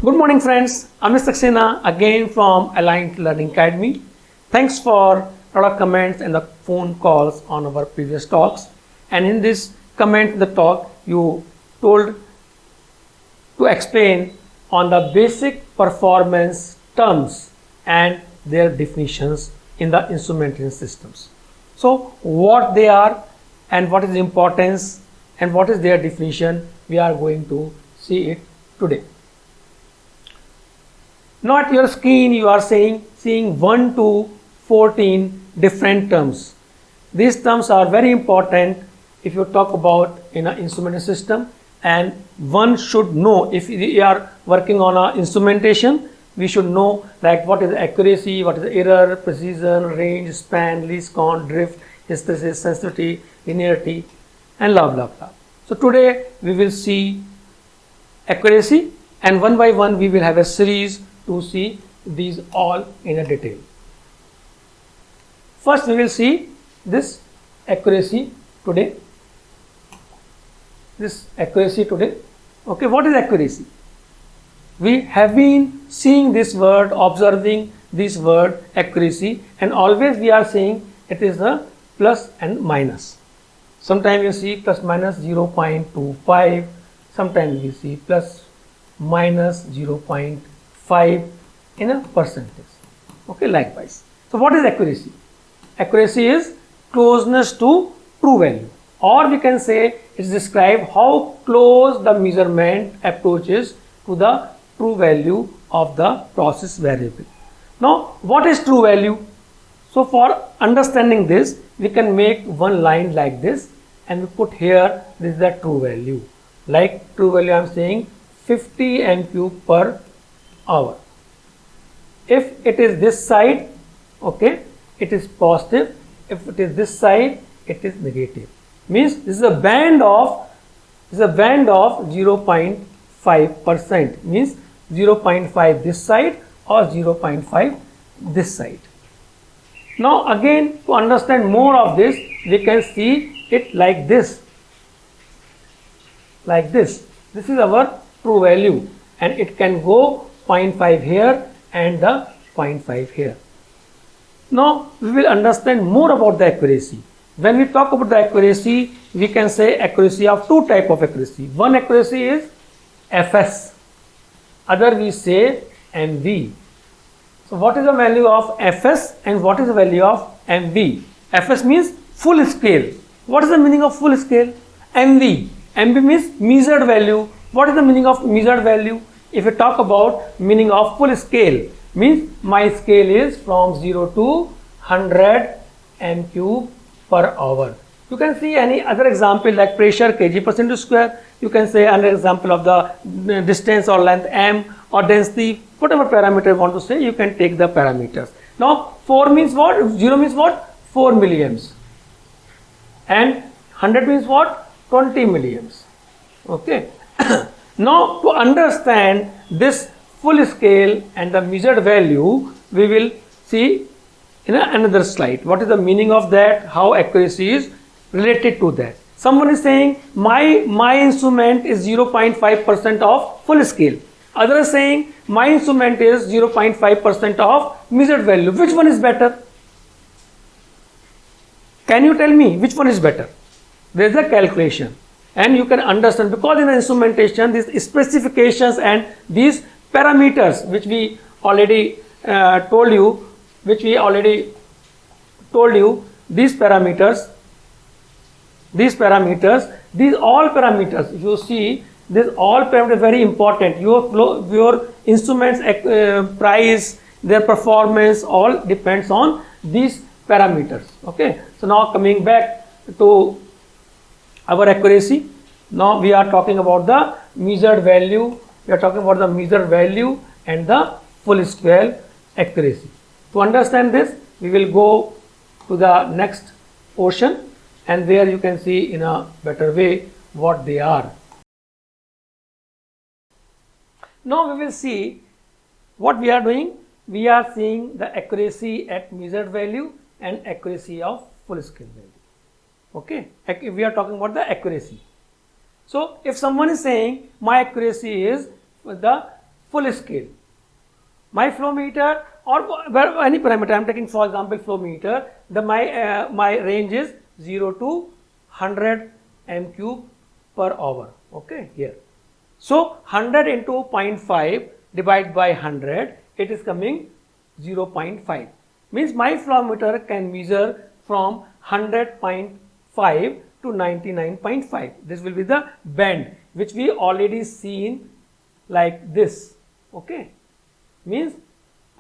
Good morning friends, I'm Mr. Saxena again from Aligned Learning Academy. Thanks for a lot of comments and the phone calls on our previous talks. And in this comment in the talk, you told to explain on the basic performance terms and their definitions in the instrumentation systems. So what they are and what is the importance and what is their definition, we are going to see it today. Now at your screen you are seeing 1 to 14 different terms. These terms are very important if you talk about in an instrumentation system, and one should know if we are working on a instrumentation, we should know like what is accuracy, what is error, precision, range, span, least count, drift, hysteresis, sensitivity, linearity, and blah blah blah. So today we will see accuracy, and one by one we will have a series to see these all in a detail. First we will see this accuracy today. Okay, what is accuracy? We have been seeing this word, observing this word accuracy, and always we are saying it is a plus and minus. Sometimes you see plus minus 0.25, sometimes we see plus minus 0.5 in a percentage. Okay, likewise. So what is accuracy? Accuracy is closeness to true value, or we can say it's describe how close the measurement approaches to the true value of the process variable. Now what is true value? So for understanding this, we can make one line like this, and we put here this is the true value. Like true value I am saying 50 m³ per hour. If it is this side, okay, it is positive. If it is this side, it is negative. Means this is a band of 0.5%. Means 0.5 this side or 0.5 this side. Now again, to understand more of this, we can see it like this. Like this. This is our true value, and it can go 0.5 here and the 0.5 here. Now we will understand more about the accuracy. When we talk about the accuracy, we can say accuracy of two type of accuracy. One accuracy is Fs, other we say MV. So what is the value of Fs and what is the value of MV? Fs means full scale. What is the meaning of full scale? MV means measured value. What is the meaning of measured value? If you talk about meaning of full scale, means my scale is from 0 to 100 m³ per hour. You can see any other example like pressure kg/square. You can say another example of the distance or length m, or density, whatever parameter you want to say, you can take the parameters. Now 4 means what? 0 means what? 4 milliamps, and 100 means what? 20 milliamps. Okay. Now to understand this full scale and the measured value, we will see in another slide what is the meaning of that, how accuracy is related to that. Someone is saying my instrument is 0.5% of full scale. Other is saying my instrument is 0.5% of measured value. Which one is better? Can you tell me which one is better? There is a calculation, and you can understand, because in the instrumentation these specifications and these parameters which we already told you, these parameters, these all parameters, if you see, these all parameters very important. Your instruments price, their performance, all depends on these parameters. Okay. So now coming back to our accuracy. Now we are talking about the measured value. We are talking about the measured value and the full scale accuracy. To understand this, we will go to the next portion, and there you can see in a better way what they are. Now we will see what we are doing. We are seeing the accuracy at measured value and accuracy of full scale value. Okay, we are talking about the accuracy. So if someone is saying my accuracy is the full scale. My flow meter or any parameter, I am taking for example flow meter, my range is 0 to 100 m cube per hour. Okay, here. So 100 into 0.5 divided by 100, it is coming 0.5. Means my flow meter can measure from 100.5 to 99.5. This will be the band which we already seen like this. Okay, means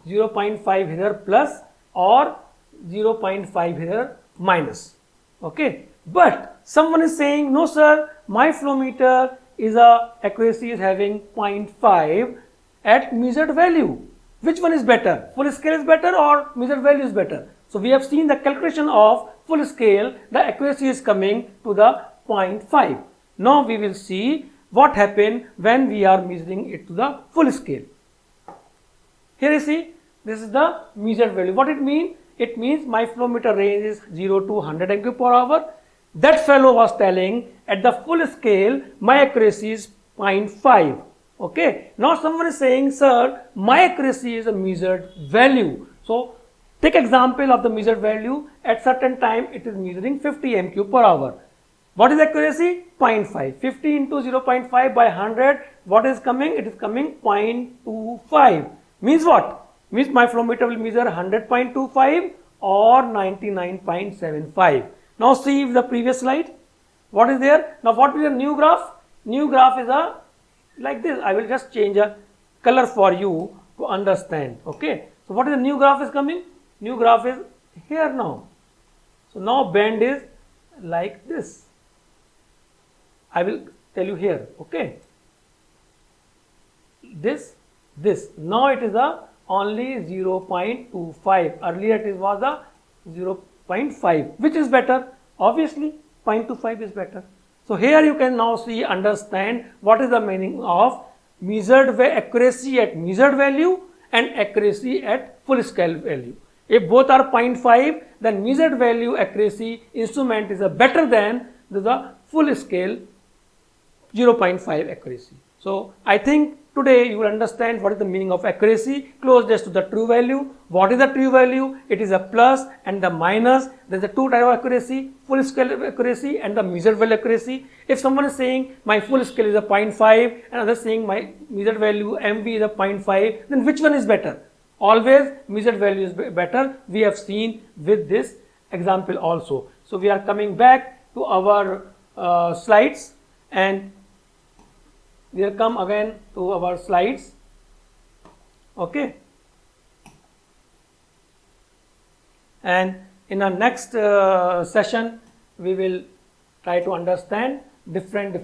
0.5 here plus or 0.5 here minus. Okay, but someone is saying no sir, my flow meter is accuracy is having 0.5 at measured value. Which one is better? Full scale is better or measured value is better? So we have seen the calculation of full scale, the accuracy is coming to the 0.5. Now we will see what happen when we are measuring it to the full scale. Here you see, this is the measured value. What it means? It means my flow meter range is 0 to 100 m cube per hour. That fellow was telling at the full scale my accuracy is 0.5. Okay. Now someone is saying, sir, my accuracy is a measured value. So take example of the measured value. At certain time it is measuring 50 m cube per hour. What is accuracy? 0.5. 50 into 0.5 by 100. What is coming? It is coming 0.25. Means what? Means my flow meter will measure 100.25 or 99.75. Now see the previous slide. What is there? Now what is the new graph? New graph is like this. I will just change a color for you to understand. Okay. So what is the new graph is coming? New graph is here now. So now band is like this. I will tell you here. Okay. This. Now it is only 0.25. Earlier it was a 0.5. Which is better? Obviously 0.25 is better. So here you can now understand what is the meaning of measured accuracy at measured value and accuracy at full scale value. If both are 0.5, then measured value accuracy instrument is better than the full scale 0.5 accuracy. So I think today you will understand what is the meaning of accuracy, closest to the true value. What is the true value? It is a plus and the minus. There is a two type of accuracy, full scale accuracy and the measured value accuracy. If someone is saying my full scale is a 0.5 and others saying my measured value MV is a 0.5, then which one is better? Always measured value is better. We have seen with this example also. So we are coming back to our slides, and we will come again to our slides. Okay. And in our next session, we will try to understand different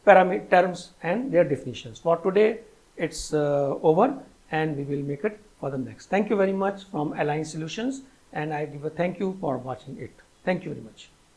parameter terms and their definitions. For today, it's over, and we will make it for the next. Thank you very much from Align Solutions, and I give a thank you for watching it. Thank you very much.